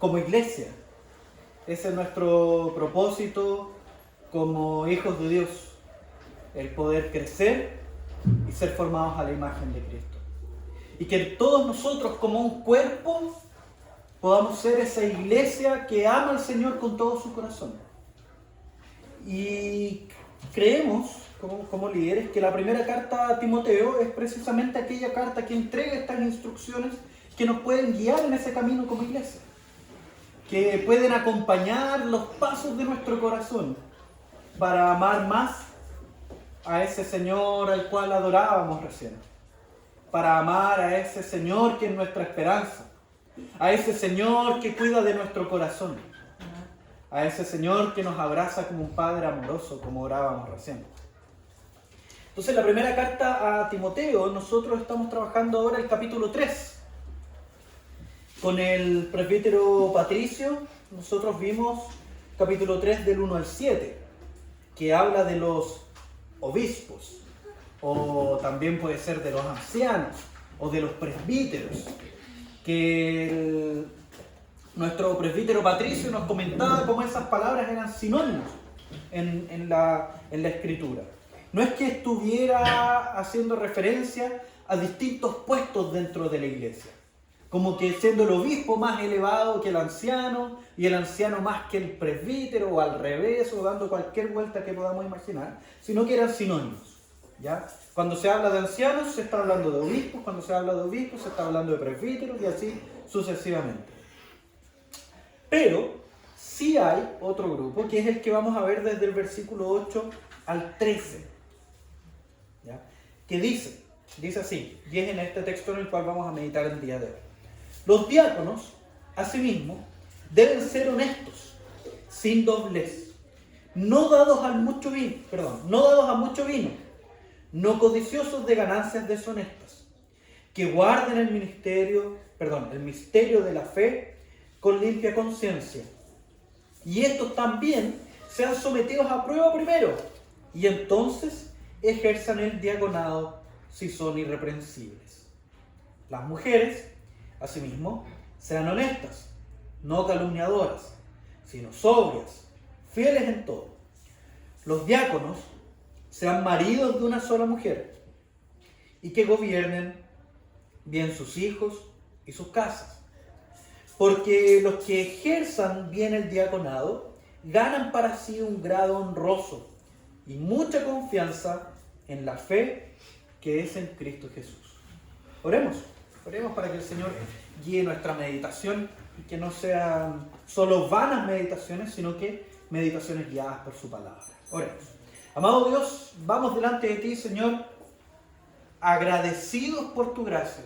como iglesia. Ese es nuestro propósito como hijos de Dios, el poder crecer y ser formados a la imagen de Cristo. Y que todos nosotros como un cuerpo podamos ser esa iglesia que ama al Señor con todo su corazón. Y creemos, como líderes, que la primera carta a Timoteo es precisamente aquella carta que entrega estas instrucciones que nos pueden guiar en ese camino como iglesia, que pueden acompañar los pasos de nuestro corazón para amar más a ese Señor al cual adorábamos recién, para amar a ese Señor que es nuestra esperanza, a ese Señor que cuida de nuestro corazón, a ese Señor que nos abraza como un Padre amoroso, como orábamos recién. Entonces, la primera carta a Timoteo, nosotros estamos trabajando ahora el capítulo 3. Con el presbítero Patricio, nosotros vimos capítulo 3 del 1 al 7, que habla de los obispos, o también puede ser de los ancianos, o de los presbíteros, que nuestro presbítero Patricio nos comentaba cómo esas palabras eran sinónimos en la escritura. No es que estuviera haciendo referencia a distintos puestos dentro de la iglesia, como que siendo el obispo más elevado que el anciano, y el anciano más que el presbítero, o al revés, o dando cualquier vuelta que podamos imaginar, sino que eran sinónimos, ¿ya? Cuando se habla de ancianos, se está hablando de obispos, cuando se habla de obispos, se está hablando de presbíteros, y así sucesivamente. Pero sí hay otro grupo, que es el que vamos a ver desde el versículo 8 al 13, ¿ya? Que dice así, y es en este texto en el cual vamos a meditar el día de hoy. Los diáconos, asimismo, deben ser honestos, sin doblez, no dados a mucho vino, no codiciosos de ganancias deshonestas, que guarden el misterio de la fe con limpia conciencia. Y estos también sean sometidos a prueba primero, y entonces ejerzan el diaconado si son irreprensibles. Las mujeres, asimismo, sean honestas, no calumniadoras, sino sobrias, fieles en todo. Los diáconos sean maridos de una sola mujer, y que gobiernen bien sus hijos y sus casas. Porque los que ejerzan bien el diaconado ganan para sí un grado honroso y mucha confianza en la fe que es en Cristo Jesús. Oremos para que el Señor guíe nuestra meditación y que no sean solo vanas meditaciones, sino que meditaciones guiadas por su palabra. Oremos. Amado Dios, vamos delante de ti, Señor, agradecidos por tu gracia,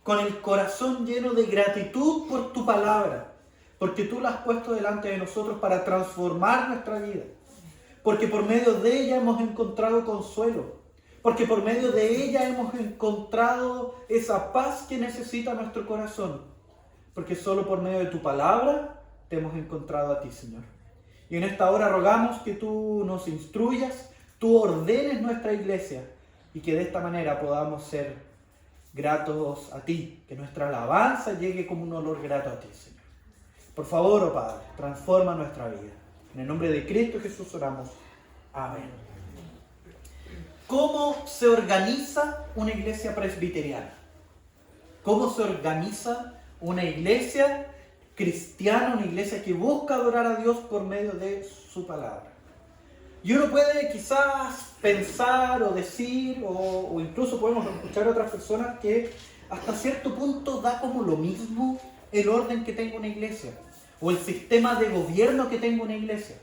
con el corazón lleno de gratitud por tu palabra, porque tú la has puesto delante de nosotros para transformar nuestra vida, porque por medio de ella hemos encontrado consuelo, porque por medio de ella hemos encontrado esa paz que necesita nuestro corazón, porque solo por medio de tu palabra te hemos encontrado a ti, Señor. Y en esta hora rogamos que tú nos instruyas, tú ordenes nuestra iglesia, y que de esta manera podamos ser gratos a ti, que nuestra alabanza llegue como un olor grato a ti, Señor. Por favor, oh Padre, transforma nuestra vida. En el nombre de Cristo Jesús oramos. Amén. ¿Cómo se organiza una iglesia presbiteriana? ¿Cómo se organiza una iglesia cristiana, una iglesia que busca adorar a Dios por medio de su palabra? Y uno puede quizás pensar o decir, o incluso podemos escuchar a otras personas que hasta cierto punto da como lo mismo el orden que tenga una iglesia, o el sistema de gobierno que tenga una iglesia,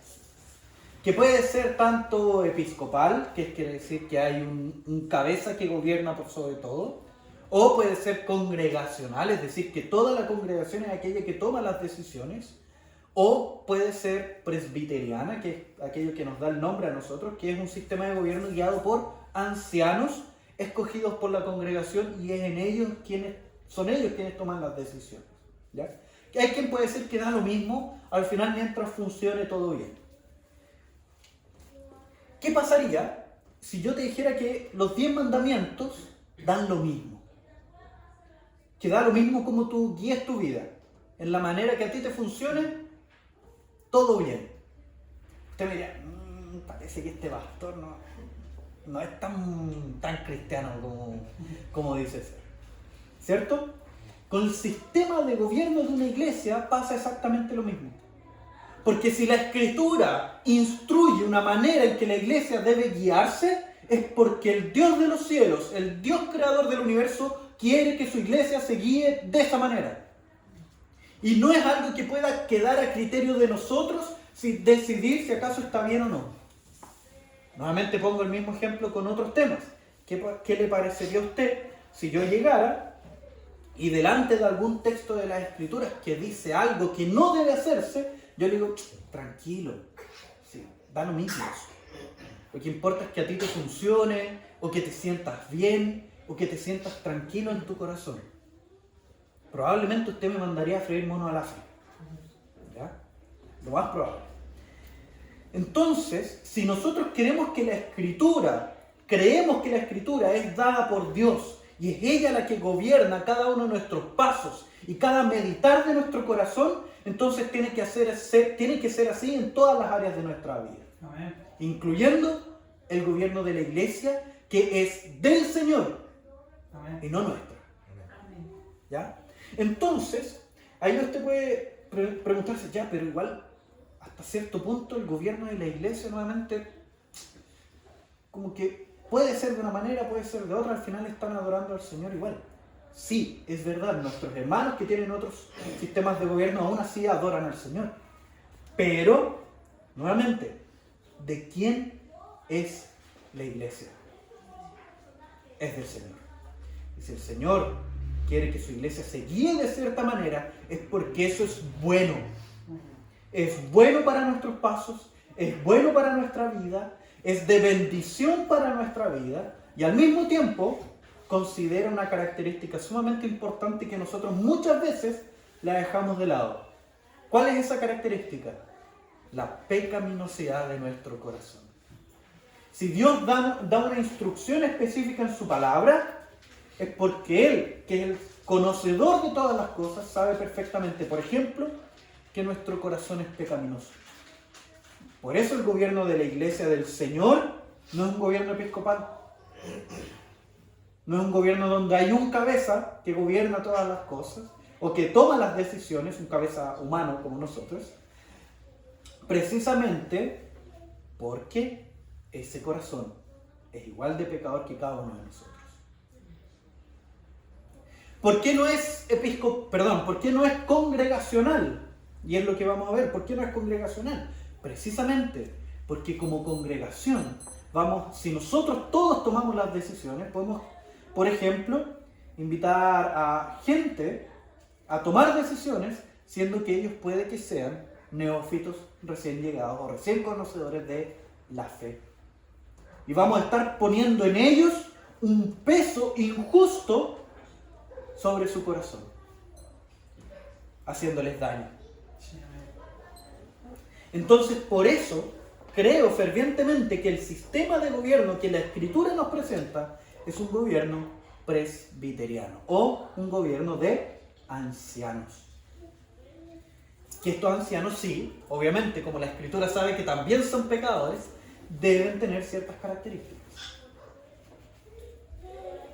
que puede ser tanto episcopal, que quiere decir que hay un cabeza que gobierna por sobre todo, o puede ser congregacional, es decir, que toda la congregación es aquella que toma las decisiones, o puede ser presbiteriana, que es aquello que nos da el nombre a nosotros, que es un sistema de gobierno guiado por ancianos escogidos por la congregación, y son ellos quienes toman las decisiones, ¿ya? Hay quien puede decir que da lo mismo al final mientras funcione todo bien. ¿Qué pasaría si yo te dijera que los 10 mandamientos dan lo mismo? Que da lo mismo como tú guíes tu vida. en la manera que a ti te funcione, todo bien. Usted me dirá, parece que este pastor no es tan cristiano como dice ser. ¿Cierto? Con el sistema de gobierno de una iglesia pasa exactamente lo mismo. Porque si la Escritura instruye una manera en que la iglesia debe guiarse, es porque el Dios de los cielos, el Dios creador del universo, quiere que su iglesia se guíe de esa manera. Y no es algo que pueda quedar a criterio de nosotros decidir si acaso está bien o no. Nuevamente pongo el mismo ejemplo con otros temas. ¿Qué le parecería a usted si yo llegara y delante de algún texto de las Escrituras que dice algo que no debe hacerse, yo le digo, tranquilo, sí, da lo mismo? Lo que importa es que a ti te funcione, o que te sientas bien, o que te sientas tranquilo en tu corazón. Probablemente usted me mandaría a freír mono al ajo. ¿Ya? Lo más probable. Entonces, si nosotros creemos que la Escritura es dada por Dios, y es ella la que gobierna cada uno de nuestros pasos y cada meditar de nuestro corazón, entonces tiene que ser así en todas las áreas de nuestra vida. Amén. Incluyendo el gobierno de la iglesia, que es del Señor. Amén. Y no nuestra. Amén. ¿Ya? Entonces, ahí usted puede preguntarse, ya, pero igual, hasta cierto punto, el gobierno de la iglesia nuevamente, como que puede ser de una manera, puede ser de otra, al final están adorando al Señor igual. Sí, es verdad, nuestros hermanos que tienen otros sistemas de gobierno aún así adoran al Señor. Pero, nuevamente, ¿de quién es la iglesia? Es del Señor. Y si el Señor quiere que su iglesia se guíe de cierta manera, es porque eso es bueno. Es bueno para nuestros pasos, es bueno para nuestra vida, es de bendición para nuestra vida, y al mismo tiempo considera una característica sumamente importante que nosotros muchas veces la dejamos de lado. ¿Cuál es esa característica? La pecaminosidad de nuestro corazón. Si Dios da una instrucción específica en su palabra, es porque Él, que es el conocedor de todas las cosas, sabe perfectamente, por ejemplo, que nuestro corazón es pecaminoso. Por eso el gobierno de la iglesia del Señor no es un gobierno episcopal. No es un gobierno donde hay un cabeza que gobierna todas las cosas o que toma las decisiones, un cabeza humano como nosotros, precisamente porque ese corazón es igual de pecador que cada uno de nosotros. ¿Por qué no es ¿Por qué no es congregacional? Y es lo que vamos a ver. ¿Por qué no es congregacional? Precisamente porque como congregación si nosotros todos tomamos las decisiones, podemos, por ejemplo, invitar a gente a tomar decisiones, siendo que ellos puede que sean neófitos recién llegados o recién conocedores de la fe. Y vamos a estar poniendo en ellos un peso injusto sobre su corazón, haciéndoles daño. Entonces, por eso, creo fervientemente que el sistema de gobierno que la Escritura nos presenta es un gobierno presbiteriano o un gobierno de ancianos. Que estos ancianos, sí, obviamente, como la Escritura sabe que también son pecadores, deben tener ciertas características.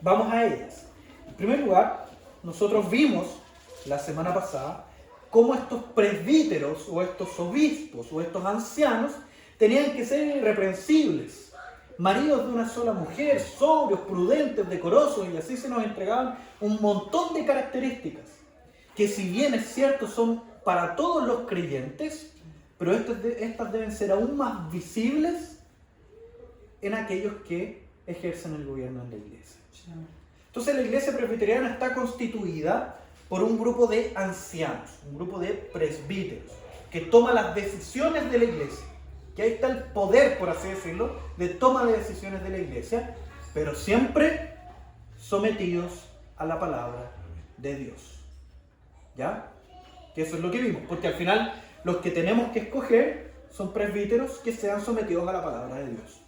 Vamos a ellas. En primer lugar, nosotros vimos la semana pasada cómo estos presbíteros o estos obispos o estos ancianos tenían que ser irreprensibles, maridos de una sola mujer, sobrios, prudentes, decorosos, y así se nos entregaban un montón de características que, si bien es cierto, son para todos los creyentes, pero estas deben ser aún más visibles en aquellos que ejercen el gobierno en la iglesia. Entonces la iglesia presbiteriana está constituida por un grupo de ancianos, un grupo de presbíteros, que toma las decisiones de la iglesia. Que ahí está el poder, por así decirlo, de toma de decisiones de la iglesia, pero siempre sometidos a la palabra de Dios. ¿Ya? Que eso es lo que vimos, porque al final los que tenemos que escoger son presbíteros que sean sometidos a la palabra de Dios.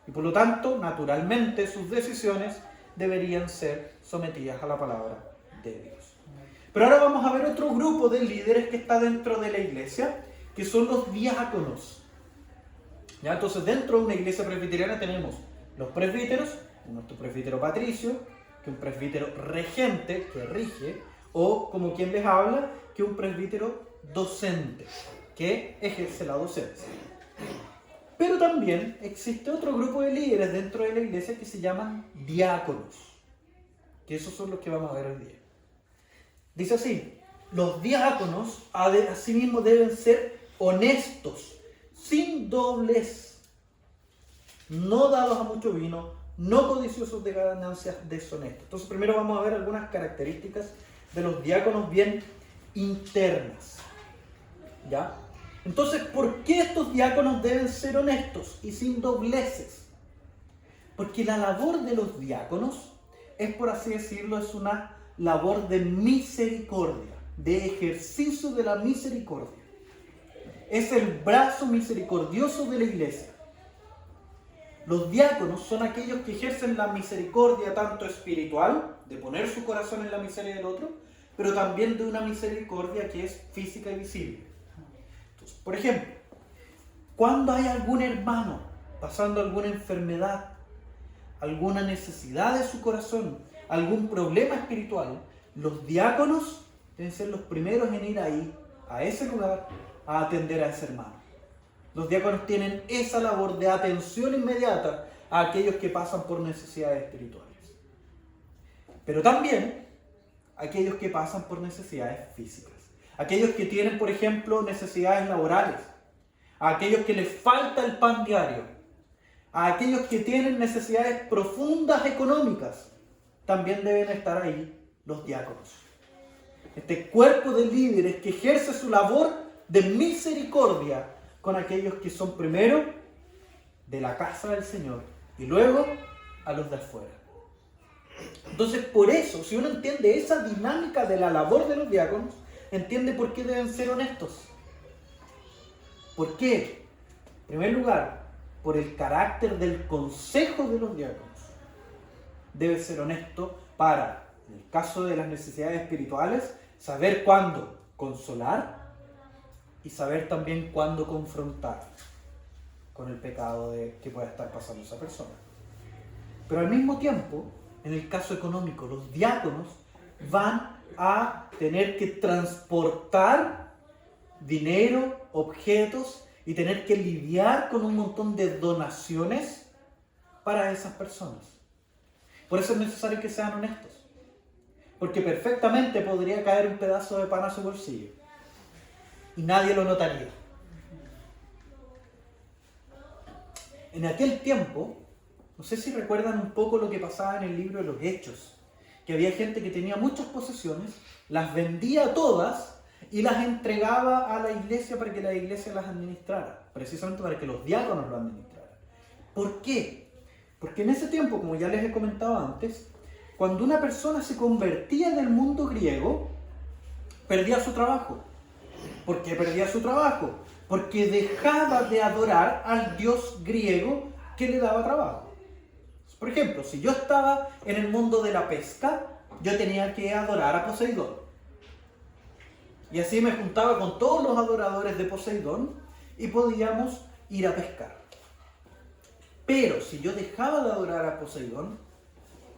Y por lo tanto, naturalmente, sus decisiones deberían ser sometidas a la palabra de Dios. Pero ahora vamos a ver otro grupo de líderes que está dentro de la iglesia, que son los diáconos. ¿Ya? Entonces, dentro de una iglesia presbiteriana tenemos los presbíteros, nuestro presbítero patricio, que es un presbítero regente, que rige, o como quien les habla, que es un presbítero docente, que ejerce la docencia. Pero también existe otro grupo de líderes dentro de la iglesia que se llaman diáconos, que esos son los que vamos a ver hoy día. Dice así: los diáconos asimismo deben ser honestos, sin doblez, no dados a mucho vino, no codiciosos de ganancias deshonestas. Entonces primero vamos a ver algunas características de los diáconos bien internas. ¿Ya? Entonces, ¿por qué estos diáconos deben ser honestos y sin dobleces? Porque la labor de los diáconos es, por así decirlo, es una labor de misericordia, de ejercicio de la misericordia. Es el brazo misericordioso de la iglesia. Los diáconos son aquellos que ejercen la misericordia tanto espiritual, de poner su corazón en la miseria del otro, pero también de una misericordia que es física y visible. Entonces, por ejemplo, cuando hay algún hermano pasando alguna enfermedad, alguna necesidad de su corazón, algún problema espiritual, los diáconos deben ser los primeros en ir ahí, a ese lugar, a atender a ese hermano. Los diáconos tienen esa labor de atención inmediata a aquellos que pasan por necesidades espirituales. Pero también aquellos que pasan por necesidades físicas. Aquellos que tienen, por ejemplo, necesidades laborales. A aquellos que les falta el pan diario. A aquellos que tienen necesidades profundas económicas. También deben estar ahí los diáconos. Este cuerpo de líderes que ejerce su labor de misericordia con aquellos que son primero de la casa del Señor y luego a los de afuera. Entonces, por eso, si uno entiende esa dinámica de la labor de los diáconos, entiende por qué deben ser honestos. ¿Por qué? En primer lugar, por el carácter del consejo de los diáconos. Debe ser honesto para, en el caso de las necesidades espirituales, saber cuándo consolar y saber también cuándo confrontar con el pecado que pueda estar pasando esa persona. Pero al mismo tiempo, en el caso económico, los diáconos van a tener que transportar dinero, objetos y tener que lidiar con un montón de donaciones para esas personas. Por eso es necesario que sean honestos. Porque perfectamente podría caer un pedazo de pan a su bolsillo y nadie lo notaría. En aquel tiempo, no sé si recuerdan un poco lo que pasaba en el libro de los Hechos, que había gente que tenía muchas posesiones, las vendía todas y las entregaba a la iglesia para que la iglesia las administrara, precisamente para que los diáconos lo administraran. ¿Por qué? Porque en ese tiempo, como ya les he comentado antes, cuando una persona se convertía en el mundo griego, perdía su trabajo. ¿Por qué perdía su trabajo? Porque dejaba de adorar al dios griego que le daba trabajo. Por ejemplo, si yo estaba en el mundo de la pesca, yo tenía que adorar a Poseidón. Y así me juntaba con todos los adoradores de Poseidón y podíamos ir a pescar. Pero si yo dejaba de adorar a Poseidón,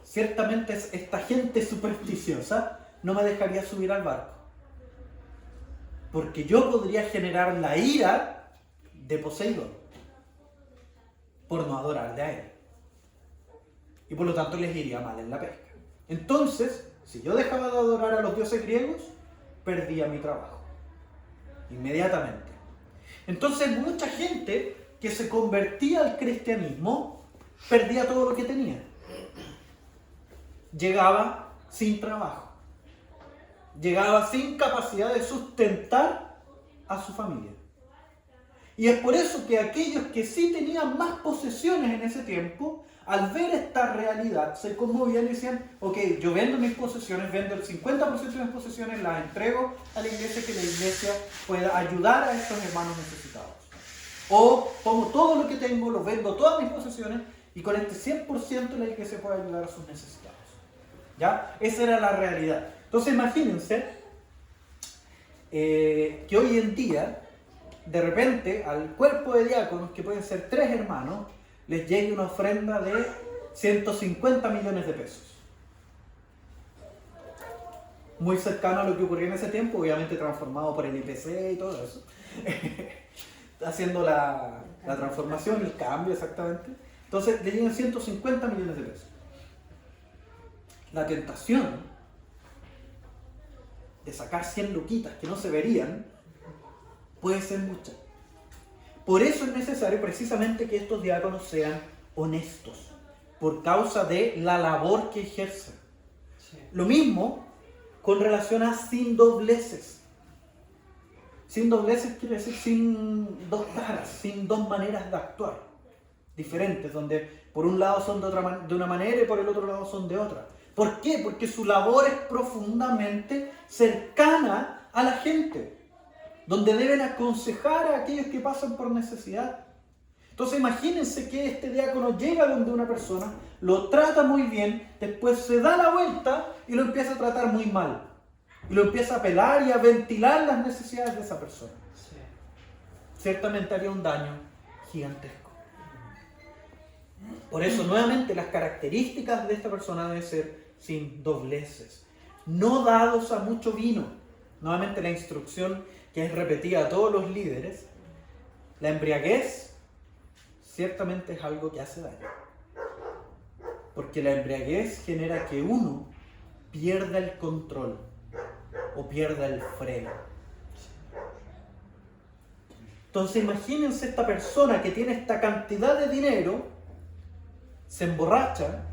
ciertamente esta gente supersticiosa no me dejaría subir al barco. Porque yo podría generar la ira de Poseidón por no adorarle a él. Y por lo tanto les iría mal en la pesca. Entonces, si yo dejaba de adorar a los dioses griegos, perdía mi trabajo. Inmediatamente. Entonces, mucha gente que se convertía al cristianismo perdía todo lo que tenía. Llegaba sin trabajo. Llegaba sin capacidad de sustentar a su familia. Y es por eso que aquellos que sí tenían más posesiones en ese tiempo, al ver esta realidad, se conmovían y decían: ok, yo vendo mis posesiones, vendo el 50% de mis posesiones, las entrego a la iglesia, que la iglesia pueda ayudar a estos hermanos necesitados. O tomo todo lo que tengo, lo vendo, todas mis posesiones, y con este 100% la iglesia puede ayudar a sus necesitados. ¿Ya? Esa era la realidad. Entonces imagínense que hoy en día, de repente, al cuerpo de diáconos, que pueden ser 3 hermanos, les llegue una ofrenda de 150 millones de pesos. Muy cercano a lo que ocurrió en ese tiempo, obviamente transformado por el IPC y todo eso. Haciendo la transformación, el cambio exactamente. Entonces le llegan 150 millones de pesos. La tentación de sacar 100 luquitas que no se verían puede ser mucha. Por eso es necesario precisamente que estos diáconos sean honestos, por causa de la labor que ejercen. Sí. Lo mismo con relación a sin dobleces. Sin dobleces quiere decir sin dos caras, sin dos maneras de actuar diferentes, donde por un lado son de una manera y por el otro lado son de otra. ¿Por qué? Porque su labor es profundamente cercana a la gente, donde deben aconsejar a aquellos que pasan por necesidad. Entonces imagínense que este diácono llega donde una persona, lo trata muy bien, después se da la vuelta y lo empieza a tratar muy mal. Y lo empieza a apelar y a ventilar las necesidades de esa persona. Sí. Ciertamente haría un daño gigantesco. Por eso, nuevamente, las características de esta persona deben ser sin dobleces, no dados a mucho vino. Nuevamente, la instrucción que es repetida a todos los líderes: la embriaguez ciertamente es algo que hace daño, porque la embriaguez genera que uno pierda el control o pierda el freno. Entonces imagínense esta persona que tiene esta cantidad de dinero, se emborracha,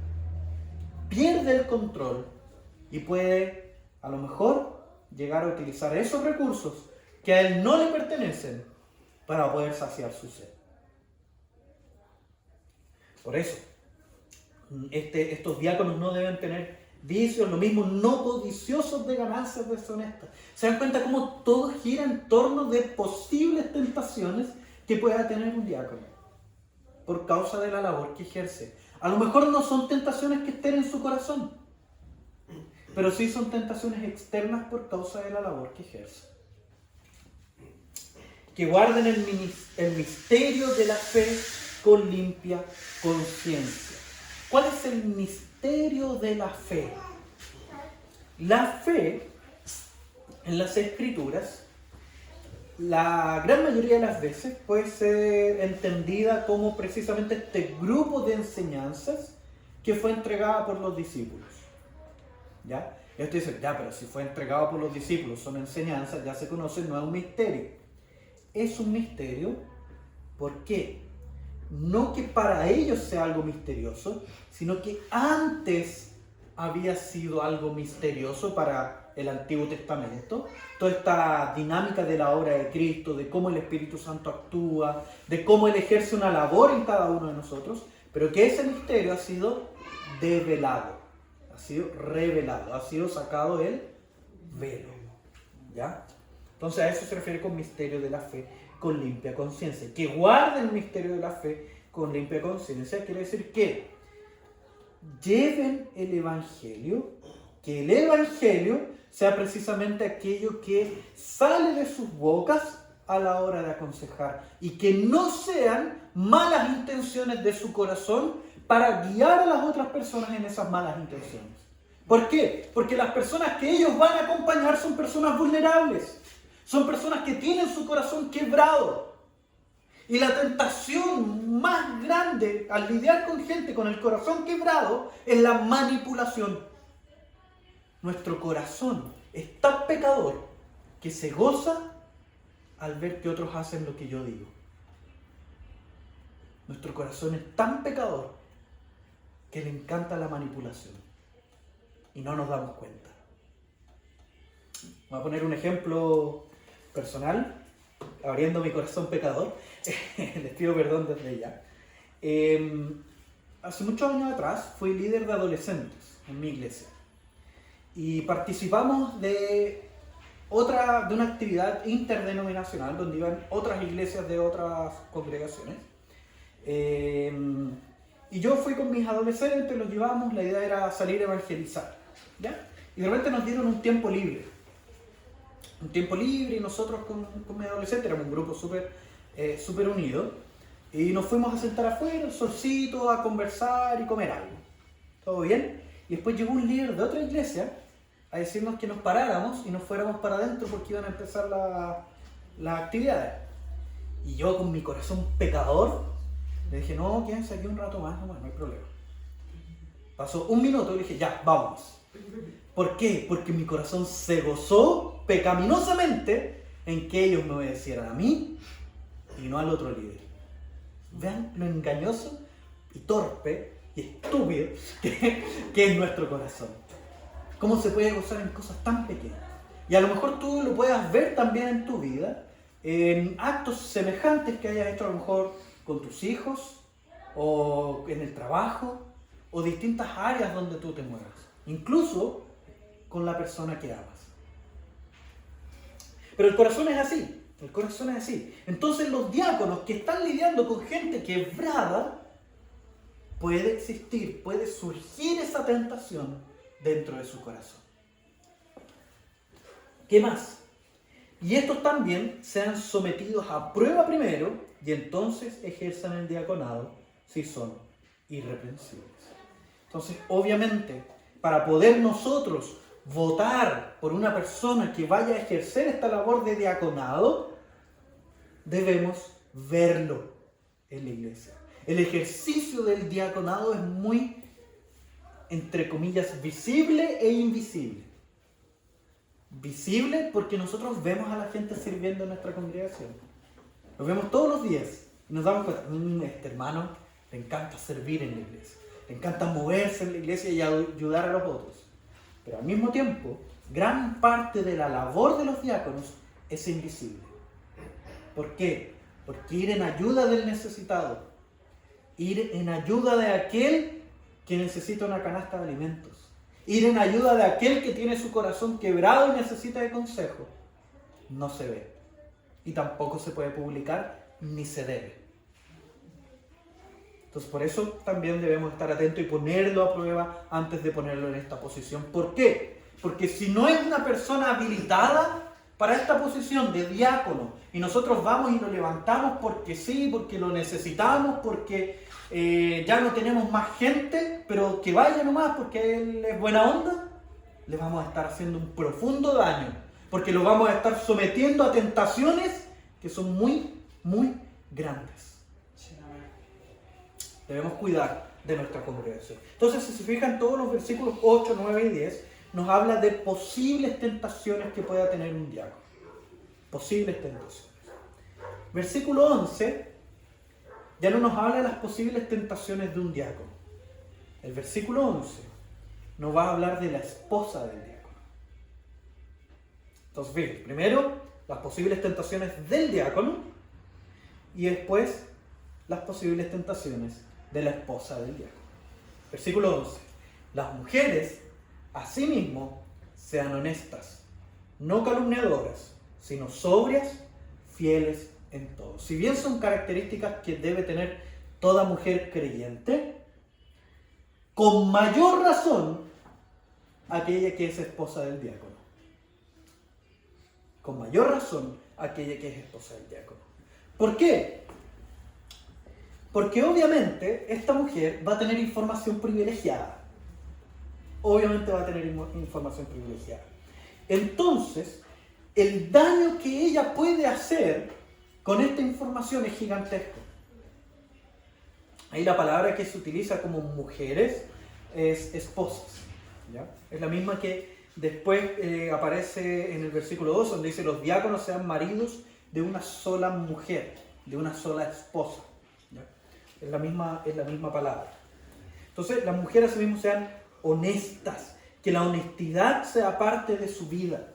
pierde el control y puede a lo mejor llegar a utilizar esos recursos que a él no le pertenecen para poder saciar su sed. Por eso, estos diáconos no deben tener vicios, lo mismo, no codiciosos de ganancias deshonestas. ¿Se dan cuenta cómo todo gira en torno de posibles tentaciones que pueda tener un diácono por causa de la labor que ejerce? A lo mejor no son tentaciones que estén en su corazón, pero sí son tentaciones externas por causa de la labor que ejerce. Que guarden el misterio de la fe con limpia conciencia. ¿Cuál es el misterio de la fe? La fe, en las Escrituras, la gran mayoría de las veces puede ser entendida como precisamente este grupo de enseñanzas que fue entregada por los discípulos. ¿Ya? Y usted dice, ya, pero si fue entregado por los discípulos, son enseñanzas, ya se conocen, no es un misterio. Es un misterio, ¿por qué? No que para ellos sea algo misterioso, sino que antes había sido algo misterioso para el Antiguo Testamento. Toda esta dinámica de la obra de Cristo, de cómo el Espíritu Santo actúa, de cómo Él ejerce una labor en cada uno de nosotros, pero que ese misterio ha sido develado, ha sido revelado, ha sido sacado el velo. ¿Ya? Entonces a eso se refiere con misterio de la fe con limpia conciencia. Que guarde el misterio de la fe con limpia conciencia quiere decir que lleven el Evangelio, que el Evangelio sea precisamente aquello que sale de sus bocas a la hora de aconsejar, y que no sean malas intenciones de su corazón para guiar a las otras personas en esas malas intenciones. ¿Por qué? Porque las personas que ellos van a acompañar son personas vulnerables, son personas que tienen su corazón quebrado. Y la tentación más grande al lidiar con gente con el corazón quebrado es la manipulación. Nuestro corazón es tan pecador que se goza al ver que otros hacen lo que yo digo. Nuestro corazón es tan pecador que le encanta la manipulación y no nos damos cuenta. Voy a poner un ejemplo personal, abriendo mi corazón pecador. Les pido perdón desde ya. Hace muchos años atrás fui líder de adolescentes en mi iglesia y participamos de una actividad interdenominacional donde iban otras iglesias de otras congregaciones, y yo fui con mis adolescentes, los llevamos, la idea era salir a evangelizar, ¿ya? Y de repente nos dieron un tiempo libre. un tiempo libre y nosotros con mi adolescente éramos un grupo súper unido y nos fuimos a sentar afuera, el solcito, a conversar y comer algo. ¿Todo bien? Y después llegó un líder de otra iglesia a decirnos que nos paráramos y nos fuéramos para adentro porque iban a empezar las actividades. Y yo con mi corazón pecador le dije, no, quédense aquí un rato más, no hay problema. Pasó un minuto y le dije, ya, vámonos. ¿Por qué? Porque mi corazón se gozó pecaminosamente en que ellos me obedecieran a mí y no al otro líder. Vean lo engañoso y torpe y estúpido que es nuestro corazón. Cómo se puede gozar en cosas tan pequeñas. Y a lo mejor tú lo puedas ver también en tu vida, en actos semejantes que hayas hecho a lo mejor con tus hijos, o en el trabajo, o distintas áreas donde tú te muevas. Incluso con la persona que amas. Pero el corazón es así. El corazón es así. Entonces los diáconos que están lidiando con gente quebrada, puede existir, puede surgir esa tentación dentro de su corazón. ¿Qué más? Y estos también sean sometidos a prueba primero y entonces ejerzan el diaconado si son irreprensibles. Entonces, obviamente, para poder nosotros votar por una persona que vaya a ejercer esta labor de diaconado, debemos verlo en la iglesia. El ejercicio del diaconado es muy, entre comillas, visible e invisible. Visible porque nosotros vemos a la gente sirviendo en nuestra congregación. Los vemos todos los días y nos damos cuenta, este hermano le encanta servir en la iglesia, le encanta moverse en la iglesia y ayudar a los otros. Pero al mismo tiempo, gran parte de la labor de los diáconos es invisible. ¿Por qué? Porque ir en ayuda del necesitado, ir en ayuda de aquel que necesita una canasta de alimentos, ir en ayuda de aquel que tiene su corazón quebrado y necesita de consejo, no se ve. Y tampoco se puede publicar, ni se debe. Entonces por eso también debemos estar atentos y ponerlo a prueba antes de ponerlo en esta posición. ¿Por qué? Porque si no es una persona habilitada para esta posición de diácono y nosotros vamos y lo levantamos porque sí, porque lo necesitamos, porque ya no tenemos más gente, pero que vaya nomás porque él es buena onda, le vamos a estar haciendo un profundo daño, porque lo vamos a estar sometiendo a tentaciones que son muy, muy grandes. Debemos cuidar de nuestra congregación. Entonces, si se fijan, todos los versículos 8, 9 y 10 nos habla de posibles tentaciones que pueda tener un diácono. Posibles tentaciones. Versículo 11 ya no nos habla de las posibles tentaciones de un diácono. El versículo 11 nos va a hablar de la esposa del diácono. Entonces, bien, primero las posibles tentaciones del diácono y después las posibles tentaciones de la esposa del diácono. Versículo 11. Las mujeres, asimismo, sean honestas, no calumniadoras, sino sobrias, fieles en todo. Si bien son características que debe tener toda mujer creyente, con mayor razón aquella que es esposa del diácono. Con mayor razón aquella que es esposa del diácono. ¿Por qué? Porque obviamente esta mujer va a tener información privilegiada. Obviamente va a tener información privilegiada. Entonces, el daño que ella puede hacer con esta información es gigantesco. Ahí la palabra que se utiliza como mujeres es esposas, ¿ya? Es la misma que después aparece en el versículo 2, donde dice: los diáconos sean maridos de una sola mujer, de una sola esposa, ¿ya? Es la misma palabra. Entonces, las mujeres asimismo sean honestas, que la honestidad sea parte de su vida,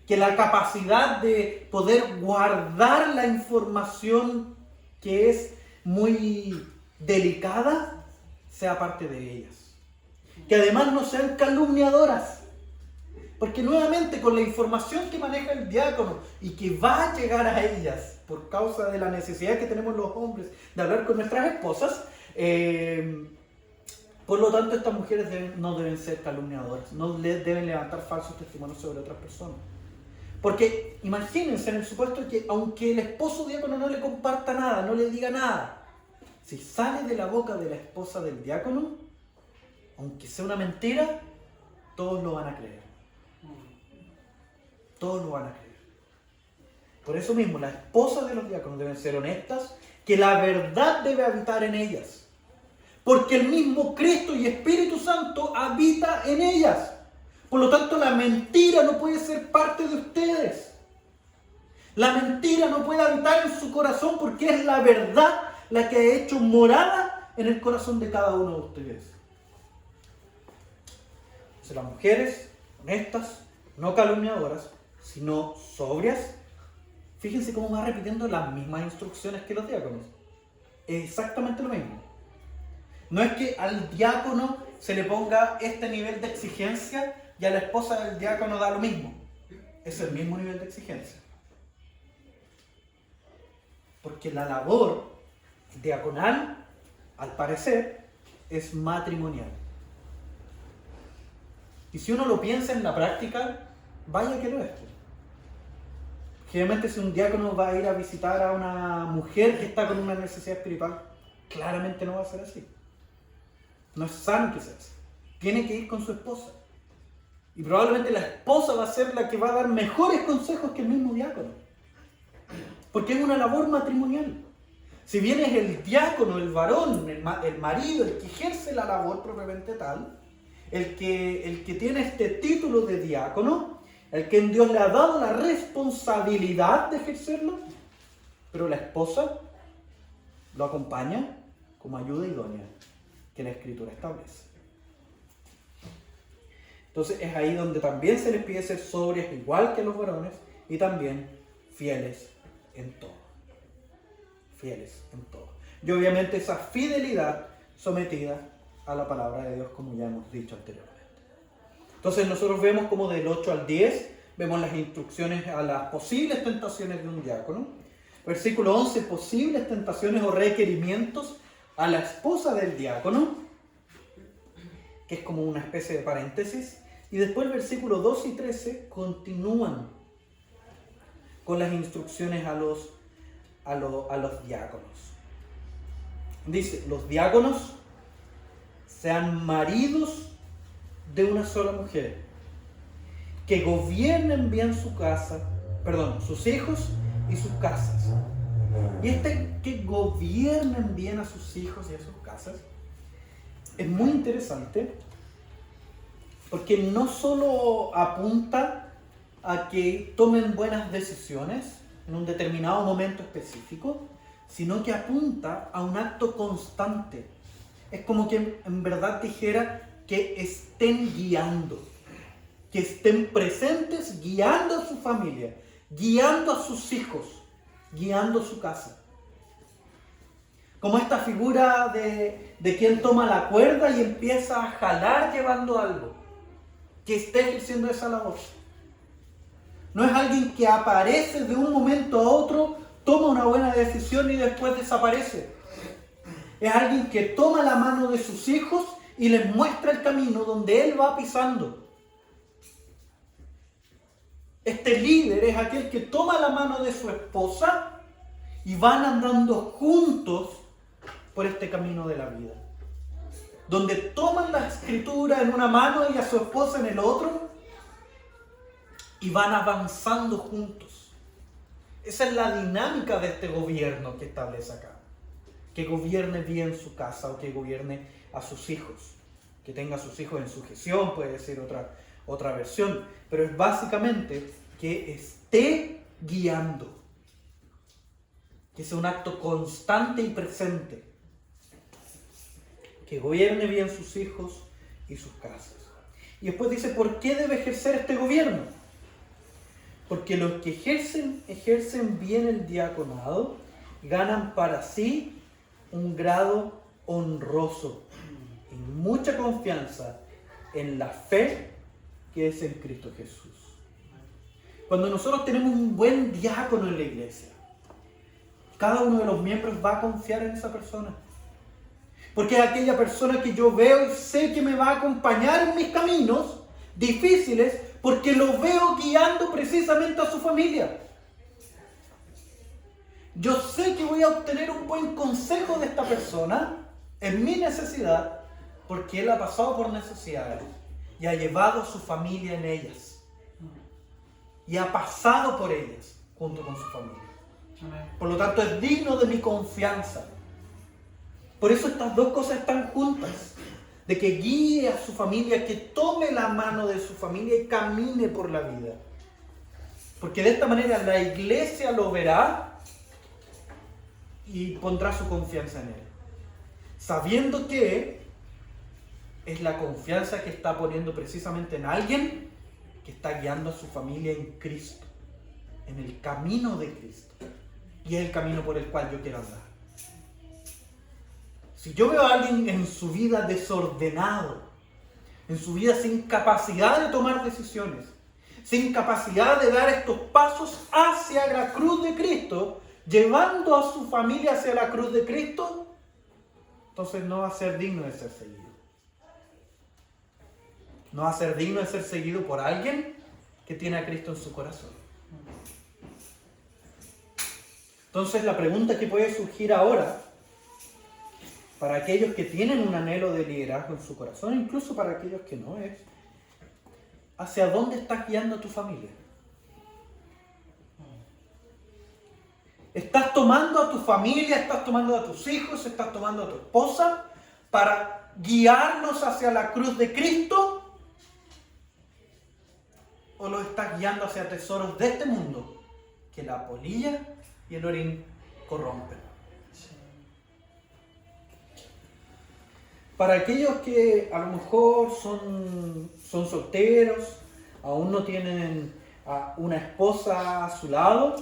que la capacidad de poder guardar la información que es muy delicada sea parte de ellas, que además no sean calumniadoras, porque nuevamente con la información que maneja el diácono y que va a llegar a ellas por causa de la necesidad que tenemos los hombres de hablar con nuestras esposas, por lo tanto estas mujeres no deben ser calumniadoras, no deben levantar falsos testimonios sobre otras personas. Porque imagínense en el supuesto de que aunque el esposo diácono no le comparta nada, no le diga nada, si sale de la boca de la esposa del diácono, aunque sea una mentira, todos lo van a creer. Todos lo van a creer. Por eso mismo, las esposas de los diáconos deben ser honestas, que la verdad debe habitar en ellas. Porque el mismo Cristo y Espíritu Santo habita en ellas. Por lo tanto, la mentira no puede ser parte de ustedes. La mentira no puede habitar en su corazón porque es la verdad la que ha hecho morada en el corazón de cada uno de ustedes. Entonces, las mujeres honestas, no calumniadoras, sino sobrias. Fíjense cómo va repitiendo las mismas instrucciones que los diáconos. Es exactamente lo mismo. No es que al diácono se le ponga este nivel de exigencia y a la esposa del diácono da lo mismo. Es el mismo nivel de exigencia. Porque la labor diaconal, al parecer, es matrimonial. Y si uno lo piensa en la práctica, vaya que lo es. Generalmente si un diácono va a ir a visitar a una mujer que está con una necesidad espiritual, claramente no va a ser así. No es sano que sea así. Tiene que ir con su esposa. Y probablemente la esposa va a ser la que va a dar mejores consejos que el mismo diácono. Porque es una labor matrimonial. Si bien es el diácono, el varón, el marido, el que ejerce la labor propiamente tal, el que tiene este título de diácono, el que en Dios le ha dado la responsabilidad de ejercerlo, pero la esposa lo acompaña como ayuda idónea que la Escritura establece. Entonces es ahí donde también se les pide ser sobrias igual que los varones y también fieles en todo. Fieles en todo. Y obviamente esa fidelidad sometida a la palabra de Dios, como ya hemos dicho anteriormente. Entonces nosotros vemos como del 8 al 10, vemos las instrucciones a las posibles tentaciones de un diácono. Versículo 11, posibles tentaciones o requerimientos a la esposa del diácono, que es como una especie de paréntesis. Y después el versículo 12 y 13 continúan con las instrucciones a los diáconos. Dice, los diáconos sean maridos de una sola mujer, que gobiernen bien sus hijos y sus casas. Y que gobiernen bien a sus hijos y a sus casas es muy interesante, porque no solo apunta a que tomen buenas decisiones en un determinado momento específico, sino que apunta a un acto constante. Es como que en verdad dijera que estén guiando, que estén presentes guiando a su familia, guiando a sus hijos, guiando su casa. Como esta figura de quien toma la cuerda y empieza a jalar llevando algo, que esté ejerciendo esa labor. No es alguien que aparece de un momento a otro, toma una buena decisión y después desaparece. Es alguien que toma la mano de sus hijos y les muestra el camino donde él va pisando. Este líder es aquel que toma la mano de su esposa y van andando juntos por este camino de la vida. Donde toman la escritura en una mano y a su esposa en el otro y van avanzando juntos. Esa es la dinámica de este gobierno que establece acá. Que gobierne bien su casa o que gobierne a sus hijos. Que tenga a sus hijos en sujeción, puede ser otra versión. Pero es básicamente que esté guiando. Que sea un acto constante y presente. Que gobierne bien sus hijos y sus casas. Y después dice, ¿por qué debe ejercer este gobierno? Porque los que ejercen bien el diaconado ganan para sí un grado honroso y mucha confianza en la fe que es en Cristo Jesús. Cuando nosotros tenemos un buen diácono en la iglesia, cada uno de los miembros va a confiar en esa persona. Porque es aquella persona que yo veo y sé que me va a acompañar en mis caminos difíciles, porque lo veo guiando precisamente a su familia. Yo sé que voy a obtener un buen consejo de esta persona en mi necesidad, porque él ha pasado por necesidades y ha llevado a su familia en ellas. Y ha pasado por ellas junto con su familia. Por lo tanto, es digno de mi confianza. Por eso estas dos cosas están juntas. De que guíe a su familia, que tome la mano de su familia y camine por la vida. Porque de esta manera la iglesia lo verá y pondrá su confianza en él. Sabiendo que es la confianza que está poniendo precisamente en alguien que está guiando a su familia en Cristo, en el camino de Cristo. Y es el camino por el cual yo quiero andar. Si yo veo a alguien en su vida desordenado, en su vida sin capacidad de tomar decisiones, sin capacidad de dar estos pasos hacia la cruz de Cristo, llevando a su familia hacia la cruz de Cristo, entonces no va a ser digno de ser seguido. No va a ser digno de ser seguido por alguien que tiene a Cristo en su corazón. Entonces la pregunta que puede surgir ahora, para aquellos que tienen un anhelo de liderazgo en su corazón, incluso para aquellos que no, es: ¿hacia dónde estás guiando a tu familia? ¿Estás tomando a tu familia, estás tomando a tus hijos, estás tomando a tu esposa para guiarnos hacia la cruz de Cristo? ¿O lo estás guiando hacia tesoros de este mundo que la polilla y el orín corrompen? Para aquellos que a lo mejor son solteros, aún no tienen a una esposa a su lado,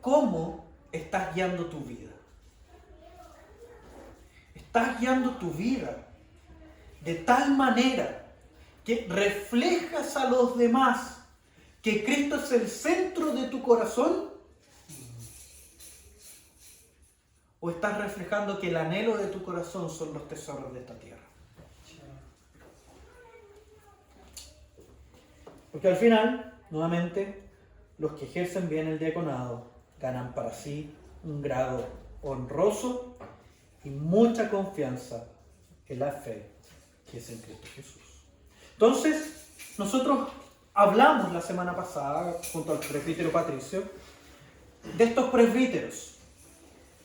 ¿cómo estás guiando tu vida? Estás guiando tu vida de tal manera que reflejas a los demás que Cristo es el centro de tu corazón, ¿o estás reflejando que el anhelo de tu corazón son los tesoros de esta tierra? Porque al final, nuevamente, los que ejercen bien el diaconado ganan para sí un grado honroso y mucha confianza en la fe que es en Cristo Jesús. Entonces, nosotros hablamos la semana pasada, junto al presbítero Patricio, de estos presbíteros,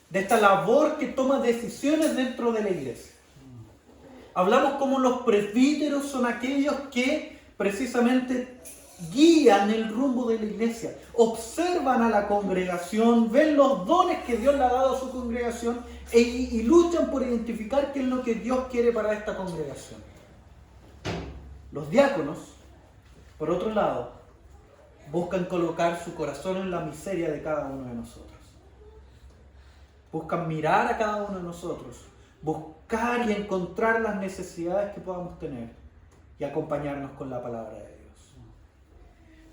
de esta labor que toma decisiones dentro de la iglesia. Hablamos cómo los presbíteros son aquellos que precisamente guían el rumbo de la iglesia, observan a la congregación, ven los dones que Dios le ha dado a su congregación y luchan por identificar qué es lo que Dios quiere para esta congregación. Los diáconos, por otro lado, buscan colocar su corazón en la miseria de cada uno de nosotros. Buscan mirar a cada uno de nosotros, buscar y encontrar las necesidades que podamos tener y acompañarnos con la palabra de Dios.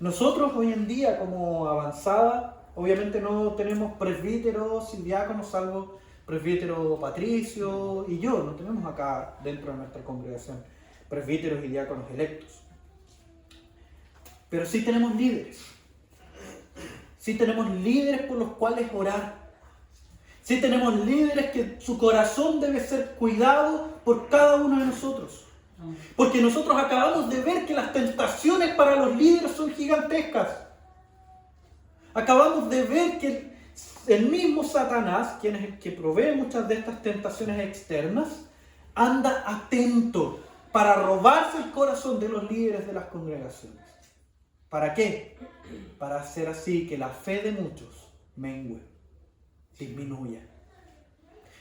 Nosotros hoy en día, como avanzada, obviamente no tenemos presbíteros y diáconos, salvo presbítero Patricio y yo. No tenemos acá dentro de nuestra congregación presbíteros y diáconos electos. Pero sí tenemos líderes. Sí tenemos líderes por los cuales orar. Sí tenemos líderes que su corazón debe ser cuidado por cada uno de nosotros. Porque nosotros acabamos de ver que las tentaciones para los líderes son gigantescas. Acabamos de ver que el mismo Satanás, quien es el que provee muchas de estas tentaciones externas, anda atento para robarse el corazón de los líderes de las congregaciones. ¿Para qué? Para hacer así que la fe de muchos mengue, disminuya.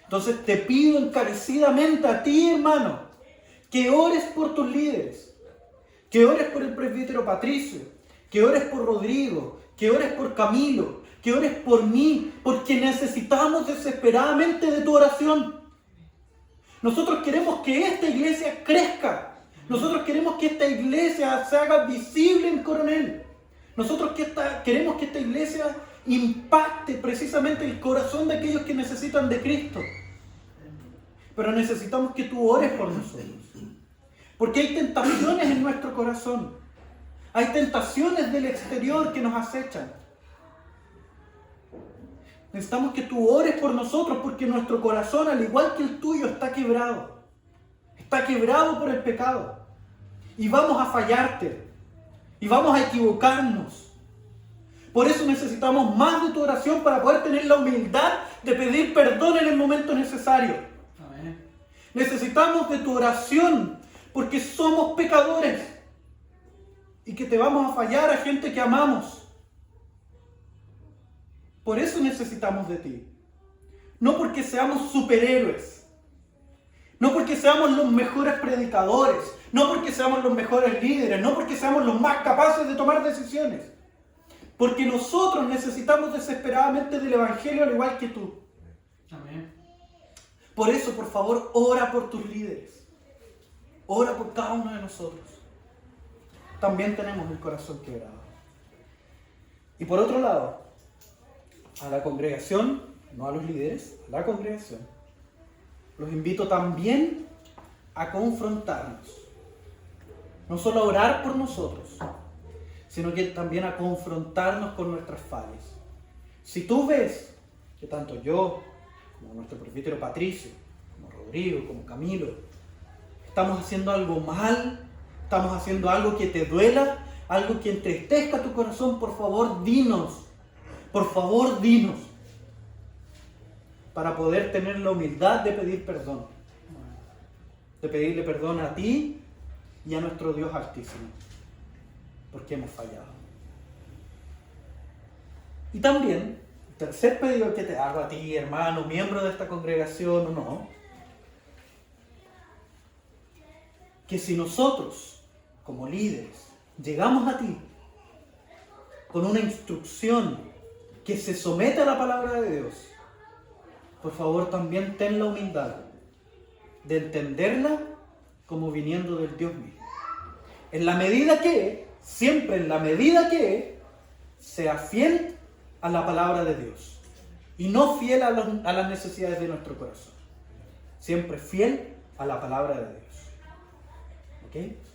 Entonces te pido encarecidamente a ti, hermano, que ores por tus líderes, que ores por el presbítero Patricio, que ores por Rodrigo, que ores por Camilo, que ores por mí, porque necesitamos desesperadamente de tu oración. Nosotros queremos que esta iglesia crezca. Nosotros queremos que esta iglesia se haga visible en Coronel. Nosotros queremos que esta iglesia impacte precisamente el corazón de aquellos que necesitan de Cristo. Pero necesitamos que tú ores por nosotros. Porque hay tentaciones en nuestro corazón. Hay tentaciones del exterior que nos acechan. Necesitamos que tú ores por nosotros porque nuestro corazón, al igual que el tuyo, está quebrado. Está quebrado por el pecado. Y vamos a fallarte. Y vamos a equivocarnos. Por eso necesitamos más de tu oración para poder tener la humildad de pedir perdón en el momento necesario. Amén. Necesitamos de tu oración porque somos pecadores y que te vamos a fallar a gente que amamos. Por eso necesitamos de ti. No porque seamos superhéroes. No porque seamos los mejores predicadores. No porque seamos los mejores líderes. No porque seamos los más capaces de tomar decisiones. Porque nosotros necesitamos desesperadamente del Evangelio al igual que tú. Amén. Por eso, por favor, ora por tus líderes. Ora por cada uno de nosotros. También tenemos el corazón quebrado. Y por otro lado, a la congregación, no a los líderes, a la congregación, los invito también a confrontarnos. No solo a orar por nosotros, sino que también a confrontarnos con nuestras fallas. Si tú ves que tanto yo, como nuestro presbítero Patricio, como Rodrigo, como Camilo, estamos haciendo algo mal, estamos haciendo algo que te duela, algo que entristezca tu corazón, por favor, dinos. Por favor, dinos. Para poder tener la humildad de pedir perdón. De pedirle perdón a ti y a nuestro Dios Altísimo. Porque hemos fallado. Y también, el tercer pedido que te hago a ti, hermano, miembro de esta congregación o no, que si nosotros, como líderes, llegamos a ti con una instrucción que se somete a la palabra de Dios, por favor también ten la humildad de entenderla como viniendo del Dios mismo. En la medida que, siempre en la medida que, sea fiel a la palabra de Dios y no fiel a las necesidades de nuestro corazón. Siempre fiel a la palabra de Dios. ¿Ok?